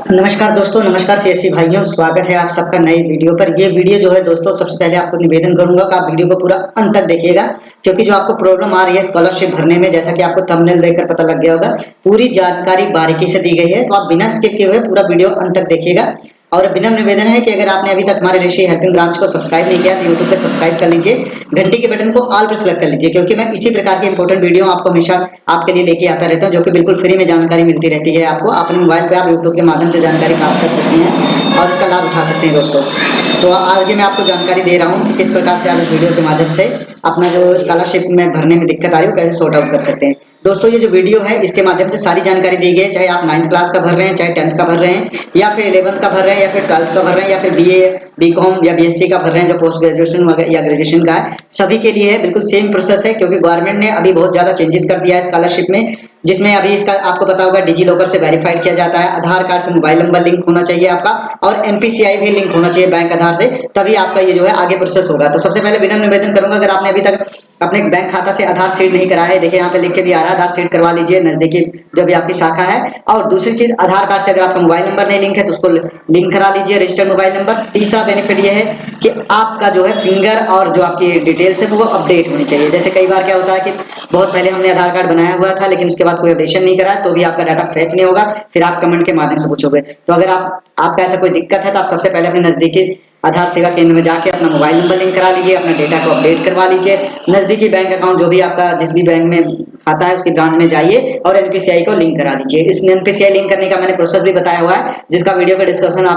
नमस्कार दोस्तों, नमस्कार सीएससी भाइयों, स्वागत है आप सबका नई वीडियो पर। ये वीडियो जो है दोस्तों, सबसे पहले आपको निवेदन करूंगा कि आप वीडियो को पूरा अंत तक देखिएगा, क्योंकि जो आपको प्रॉब्लम आ रही है स्कॉलरशिप भरने में, जैसा कि आपको थंबनेल देखकर पता लग गया होगा, पूरी जानकारी बारीकी से दी गई है। तो आप बिना स्किप किए हुए पूरा वीडियो अंत तक देखिएगा। और विनम्र निवेदन है कि अगर आपने अभी तक हमारे ऋषि हेल्पिंग ब्रांच को सब्सक्राइब नहीं किया तो यूट्यूब पे सब्सक्राइब कर लीजिए, घंटी के बटन को ऑल पर सेलेक्ट कर लीजिए, क्योंकि मैं इसी प्रकार की इंपॉर्टेंट वीडियो आपको हमेशा आपके लिए लेके आता रहता हूं, जो कि बिल्कुल फ्री में जानकारी मिलती रहती है। आपको अपने मोबाइल पे आप यूट्यूब के माध्यम से जानकारी प्राप्त कर सकते हैं और इसका लाभ उठा सकते हैं दोस्तों। तो आगे मैं आपको जानकारी दे रहा हूँ कि किस प्रकार से आप इस वीडियो के माध्यम से अपना जो स्कॉलरशिप में भरने में दिक्कत आ रही है वो कैसे सॉर्ट आउट कर सकते हैं। दोस्तों, ये जो वीडियो है इसके माध्यम से सारी जानकारी दी गई है, चाहे आप 9th क्लास का भर रहे हैं, चाहे 10th का भर रहे हैं, या फिर 11th का भर रहे हैं, या फिर 12th का भर रहे हैं, या फिर बीए, बीकॉम या बीएससी का भर रहे हैं, जो पोस्ट ग्रेजुएशन या ग्रेजुएशन का है, सभी के लिए है। बिल्कुल सेम प्रोसेस है, क्योंकि गवर्नमेंट ने अभी बहुत ज्यादा चेंजेस कर दिया है स्कॉलरशिप में, जिसमें अभी इसका आपको पता होगा डिजी लॉकर से वेरीफाइड किया जाता है, आधार कार्ड से मोबाइल नंबर लिंक होना चाहिए आपका, और एनपीसीआई भी लिंक होना चाहिए बैंक आधार से, तभी आपका ये जो है आगे प्रोसेस होगा। तो सबसे पहले विनम्र निवेदन करूंगा, अगर आपने अभी तक अपने बैंक खाता से आधार सीड नहीं कराया है, देखिए यहाँ पे लिख के भी आ रहा है, आधार सीड करवा लीजिए नजदीकी जो भी आपकी शाखा है। और दूसरी चीज, आधार कार्ड से अगर आपका मोबाइल नंबर नहीं लिंक है तो उसको लिंक करा लीजिए, रजिस्टर्ड मोबाइल नंबर। तीसरा बेनिफिट ये है कि आपका जो है फिंगर और जो आपकी डिटेल्स है वो अपडेट होनी चाहिए। जैसे कई बार क्या होता है कि बहुत पहले हमने आधार कार्ड बनाया हुआ था, लेकिन उसके बाद कोई अपडेशन नहीं करा तो भी आपका डाटा फेच नहीं होगा, फिर आप कमेंट के माध्यम से पूछोगे। तो अगर आपका ऐसा कोई दिक्कत है तो आप सबसे पहले अपने नजदीकी आधार सेवा केंद्र में जाके अपना मोबाइल नंबर लिंक करा लीजिए, अपना डेटा को अपडेट करवा लीजिए, नजदीकी बैंक अकाउंट जो भी आपका जिस भी बैंक में खाता है उसकी ब्रांच में जाइए और एनपीसीआई को लिंक करा लीजिए। इस एनपीसीआई लिंक करने का मैंने प्रोसेस भी बताया हुआ है, जिसका वीडियो का डिस्क्रिप्शन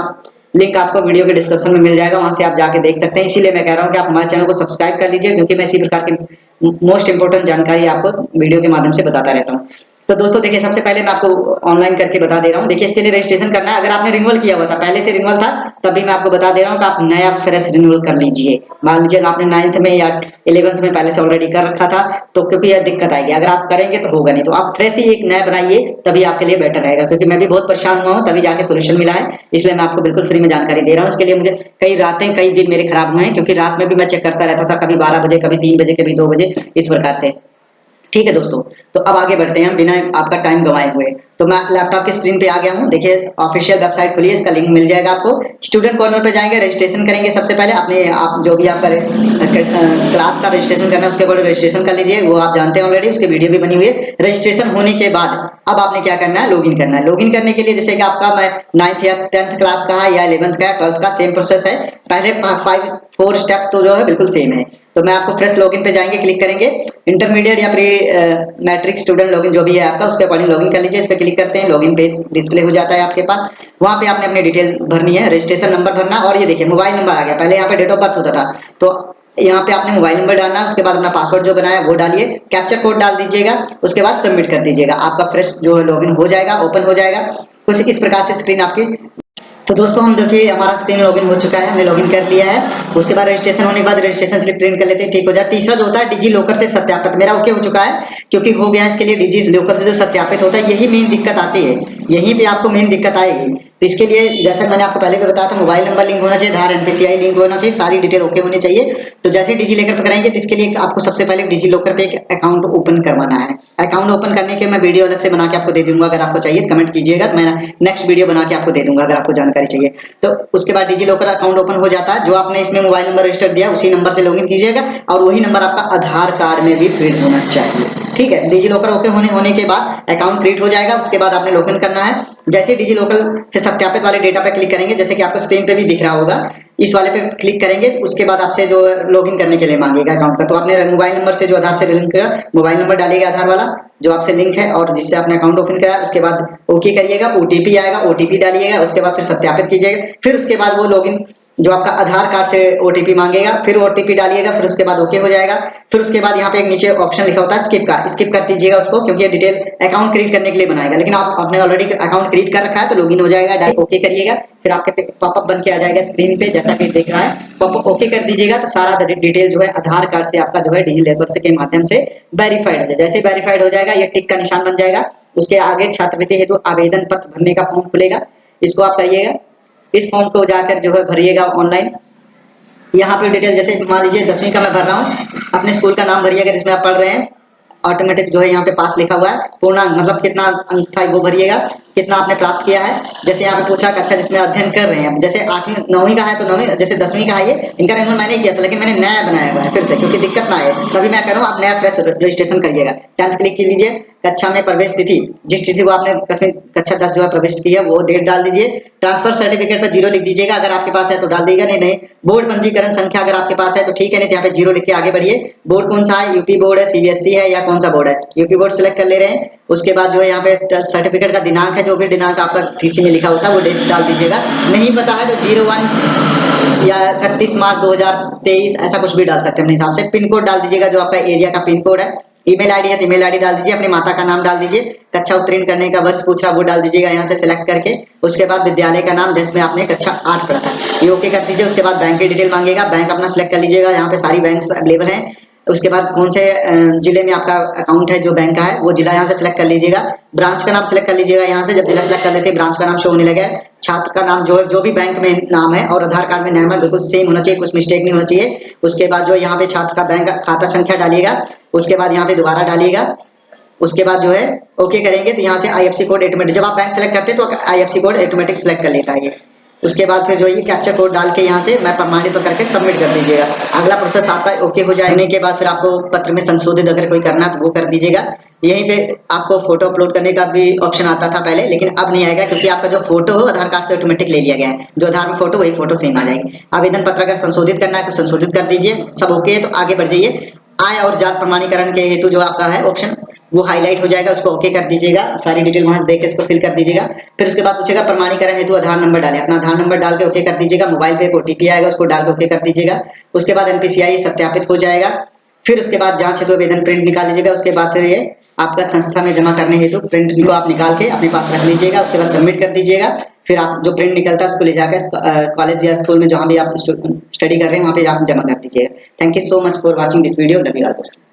लिंक आपको वीडियो के डिस्क्रिप्शन में मिल जाएगा, वहां से आप जाके देख सकते हैं। इसीलिए मैं कह रहा हूं कि आप हमारे चैनल को सब्सक्राइब कर लीजिए, क्योंकि मैं इसी प्रकार की मोस्ट इंपोर्टेंट जानकारी आपको वीडियो के माध्यम से बताता रहता हूँ। तो दोस्तों देखिए, सबसे पहले मैं आपको ऑनलाइन करके बता दे रहा हूँ। देखिए, इसके लिए रजिस्ट्रेशन करना है। अगर आपने रिन्यूअल किया हुआ था, पहले से रिन्यूअल था, तभी मैं आपको बता दे रहा हूँ कि आप नया फ्रेश रिन्यूअल कर लीजिए। मान लीजिए आपने 9th में या 11th में पहले से ऑलरेडी कर रखा था, तो क्योंकि यह दिक्कत आएगी, अगर आप करेंगे तो होगा नहीं। तो आप फ्रेश ही एक नया बनाइए, तभी आपके लिए बेटर रहेगा, क्योंकि मैं भी बहुत परेशान हुआ हूँ, तभी जाके सोल्यूशन मिला है। इसलिए मैं आपको बिल्कुल फ्री में जानकारी दे रहा हूँ। इसके लिए मुझे कई रातें कई दिन मेरे खराब हुए हैं, क्योंकि रात में भी मैं चेक करता रहता था, कभी 12 बजे, कभी 3 बजे, कभी 2 बजे, इस प्रकार से। ठीक है दोस्तों, तो अब आगे बढ़ते हैं बिना आपका टाइम गंवाए हुए। तो मैं लैपटॉप की स्क्रीन पे आ गया हूँ। देखिए, ऑफिशियल वेबसाइट खुली है, इसका लिंक मिल जाएगा आपको। स्टूडेंट कॉर्नर पे जाएंगे, रजिस्ट्रेशन करेंगे। सबसे पहले आप जो भी आपका क्लास का रजिस्ट्रेशन करना है उसके अकॉर्डिंग रजिस्ट्रेशन कर लीजिए, वो आप जानते हैं ऑलरेडी, उसकी वीडियो भी बनी हुई है। रजिस्ट्रेशन होने के बाद अब आपने क्या करना है, लॉगिन करना है। लॉगिन करने के लिए जैसे कि आपका मैं 9th या 10th क्लास का है, या 11th का, 12th का, सेम प्रोसेस है। पहले 4 स्टेप तो जो है बिल्कुल सेम है। तो मैं आपको फ्रेश लॉगिन पे जाएंगे, क्लिक करेंगे। इंटरमीडिएट या प्री मैट्रिक स्टूडेंट लॉगिन जो भी है आपका, उसके अकॉर्डिंग लॉगिन कर लीजिए। इस पे क्लिक करते हैं, लॉगिन पेज डिस्प्ले हो जाता है आपके पास। वहां पे आपने अपनी डिटेल भरनी है, रजिस्ट्रेशन नंबर भरना, और ये देखिए मोबाइल नंबर आ गया। पहले यहाँ पे डेट ऑफ बर्थ होता था, तो यहाँ पे आपने मोबाइल नंबर डालना है, उसके बाद अपना पासवर्ड जो बनाया है वो डालिए, कैप्चर कोड डाल दीजिएगा, उसके बाद सबमिट कर दीजिएगा। आपका फ्रेश जो है लॉगिन हो जाएगा, ओपन हो जाएगा। कुछ इस प्रकार से स्क्रीन आपकी। तो दोस्तों हम देखिए, हमारा स्क्रीन लॉगिन हो चुका है, हमने लॉगिन कर लिया है। उसके बाद रजिस्ट्रेशन होने के बाद रजिस्ट्रेशन स्लिप प्रिंट कर लेते हैं, ठीक हो जाए। तीसरा जो होता है डिजी लॉकर से सत्यापित, मेरा ओके हो चुका है, क्योंकि हो गया। इसके लिए डिजी लॉकर से जो सत्यापित होता है, यही मेन दिक्कत आती है, यहीं पे आपको मेन दिक्कत आएगी। तो इसके लिए जैसे मैंने आपको पहले भी बताया था, मोबाइल नंबर लिंक होना चाहिए, आधार एनपीसीआई लिंक होना चाहिए, सारी डिटेल ओके होनी चाहिए। तो जैसे डिजी लॉकर पे कराएंगे तो इसके लिए आपको सबसे पहले डिजी लॉकर पे एक अकाउंट ओपन करवाना है। अकाउंट ओपन करने के मैं वीडियो अलग से बना के आपको दे दूंगा, अगर आपको चाहिए कमेंट कीजिएगा, तो मैं नेक्स्ट वीडियो बना के आपको दे दूंगा अगर आपको जानकारी चाहिए। तो उसके बाद डिजी लॉकर अकाउंट ओपन हो जाता है। जो आपने इसमें मोबाइल नंबर रजिस्टर दिया उसी नंबर से लॉगिन कीजिएगा, और वही नंबर आपका आधार कार्ड में भी फीड होना चाहिए। ठीक है, डिजी लॉकर ओके होने के बाद अकाउंट क्रिएट हो जाएगा। उसके बाद आपने लॉगिन करना है। जैसे डिजी लॉकर से सत्यापित वाले डेटा पे क्लिक करेंगे, जैसे कि आपको स्क्रीन पे भी दिख रहा होगा, इस वाले पे क्लिक करेंगे, तो उसके बाद आपसे जो लॉगिन करने के लिए मांगेगा अकाउंट का। तो आपने मोबाइल नंबर से जो आधार से लिंक किया, मोबाइल नंबर डालिएगा आधार वाला जो आपसे लिंक है और जिससे आपने अकाउंट ओपन किया। उसके बाद ओके करिएगा, ओटीपी आएगा, ओटीपी डालिएगा, उसके बाद फिर सत्यापित कीजिएगा। फिर उसके बाद वो लॉगिन जो आपका आधार कार्ड से ओटीपी मांगेगा, फिर ओटीपी डालिएगा, फिर उसके बाद ओके हो जाएगा। फिर उसके बाद यहाँ पे एक नीचे ऑप्शन लिखा होता है स्किप का, स्किप कर दीजिएगा उसको, क्योंकि ये डिटेल अकाउंट क्रिएट करने के लिए बनाएगा। लेकिन आपने ऑलरेडी अकाउंट क्रिएट कर रखा है तो लॉगिन हो जाएगा, डायरेक्ट ओके करिएगा। फिर आपके पॉपअप बन के आ जाएगा स्क्रीन पे, जैसा कि देख रहा है। पॉपअप ओके कर दीजिएगा तो सारा डिटेल जो है आधार कार्ड से आपका जो है डिजी लॉकर के माध्यम से वेरीफाइड हो जाए। जैसे वेरीफाइड हो जाएगा, ये टिक का निशान बन जाएगा। उसके आगे छात्रवृत्ति हेतु आवेदन पत्र भरने का फॉर्म खुलेगा, इसको आप करिएगा। इस फॉर्म को जाकर जो है भरिएगा ऑनलाइन। यहाँ पे डिटेल जैसे मान लीजिए 10वीं का मैं भर रहा हूँ, अपने स्कूल का नाम भरिएगा जिसमें आप पढ़ रहे हैं। ऑटोमेटिक जो है यहाँ पे पास लिखा हुआ है, पूर्णांक मतलब कितना अंक था वो भरिएगा। कितना आपने प्राप्त किया है। जैसे यहाँ पे पूछा कक्षा जिसमें अध्ययन कर रहे हैं, जैसे 8वीं 9वीं का है तो 9वीं, जैसे 10वीं का है ये, इनका रेनुअल मैंने किया था लेकिन मैंने नया बनाया हुआ है फिर से, क्योंकि दिक्कत ना आए तभी मैं कह रहा हूँ आप नया फ्रेश रजिस्ट्रेशन करिएगा। 10th क्लिक कर लीजिए, कक्षा में प्रवेश तिथि, जिस तिथि को आपने कक्षा 10 जो है प्रवेश की है वो डेट डाल दीजिए। ट्रांसफर सर्टिफिकेट पर 0 लिख दीजिएगा, अगर आपके पास है तो डाल दीजिएगा, नहीं बोर्ड पंजीकरण संख्या अगर आपके पास है तो ठीक है, नहीं तो यहाँ पे 0 लिख के आगे बढ़िए। बोर्ड कौन सा है, यूपी बोर्ड है, सीबीएसई है या कौन सा बोर्ड है, यूपी बोर्ड सिलेक्ट कर ले रहे हैं। उसके बाद जो है यहाँ पे सर्टिफिकेट का दिनांक है, जो भी दिनांक आपका थीसी में लिखा होता है वो डेट डाल दीजिएगा। नहीं पता है तो 01 या 31 मार्च 2023 ऐसा कुछ भी डाल सकते हैं अपने हिसाब से। पिन कोड डाल दीजिएगा जो आपका एरिया का पिन कोड है। ईमेल आईडी है तो ईमेल आईडी डाल दीजिए, अपनी माता का नाम डाल दीजिए, कक्षा उत्तीर्ण करने का वर्ष पूछ रहा वो डाल दीजिएगा यहाँ से सिलेक्ट करके। उसके बाद विद्यालय का नाम जिसमें आपने कक्षा 8 पढ़ा था ये ओके कर दीजिए। उसके बाद बैंक की डिटेल मांगेगा, बैंक अपना सिलेक्ट कर लीजिएगा, यहाँ पे सारी बैंक अवेलेबल हैं। उसके बाद कौन से जिले में आपका अकाउंट है जो बैंक का है वो जिला यहाँ से सिलेक्ट कर लीजिएगा। ब्रांच का नाम सिलेक्ट कर लीजिएगा यहाँ से, जब जिला सिलेक्ट कर लेते हैं ब्रांच का नाम शो होने लगे। छात्र का नाम जो भी बैंक में नाम है और आधार कार्ड में नाम है बिल्कुल सेम होना चाहिए, कुछ मिस्टेक नहीं होना चाहिए। उसके बाद जो यहाँ पे छात्र का बैंक खाता संख्या डालिएगा, उसके बाद यहाँ पे दोबारा डालिएगा। उसके बाद जो है ओके करेंगे तो यहाँ से IFSC कोड ऑटोमेटिक, जब आप बैंक सेलेक्ट करते हैं तो IFSC कोड ऑटोमेटिक सेलेक्ट कर लेता है ये। उसके बाद फिर जो ये कैप्चर कोड डाल के यहाँ से मैं प्रमाणित करके सबमिट कर दीजिएगा। अगला प्रोसेस आपका ओके हो जाने के बाद फिर आपको पत्र में संशोधित अगर कोई करना है तो वो कर दीजिएगा। यहीं पे आपको फोटो अपलोड करने का भी ऑप्शन आता था पहले, लेकिन अब नहीं आएगा क्योंकि आपका जो फोटो हो आधार कार्ड से ऑटोमेटिक ले लिया गया है, जो आधार में फोटो वही फोटो सेम आ जाएगी। आवेदन पत्र अगर संशोधित करना है तो संशोधित कर दीजिए, सब ओके है तो आगे बढ़ जाइए। आय और जात प्रमाणीकरण के हेतु जो आपका है ऑप्शन वो हाईलाइट हो जाएगा, उसको ओके कर दीजिएगा, सारी डिटेल वहां से देख के इसको फिल कर दीजिएगा। फिर उसके बाद पूछेगा प्रमाणीकरण हेतु आधार नंबर डालें, अपना आधार नंबर डाल के ओके कर दीजिएगा। मोबाइल पे एक OTP आएगा, उसको डाल के ओके कर दीजिएगा। उसके बाद NPCI सत्यापित हो जाएगा। फिर उसके बाद जांच हेतु आवेदन प्रिंट निकाल लीजिएगा। उसके बाद फिर ये आपका संस्था में जमा करने हेतु प्रिंट को आप निकाल के अपने पास रख लीजिएगा। उसके बाद सबमिट कर दीजिएगा। फिर आप जो प्रिंट निकलता है उसको ले जाकर कॉलेज या स्कूल में जहाँ भी आप स्टडी कर रहे हैं वहाँ पे आप जमा कर दीजिएगा। Thank you so much for watching this video. Love you all दोस्तों।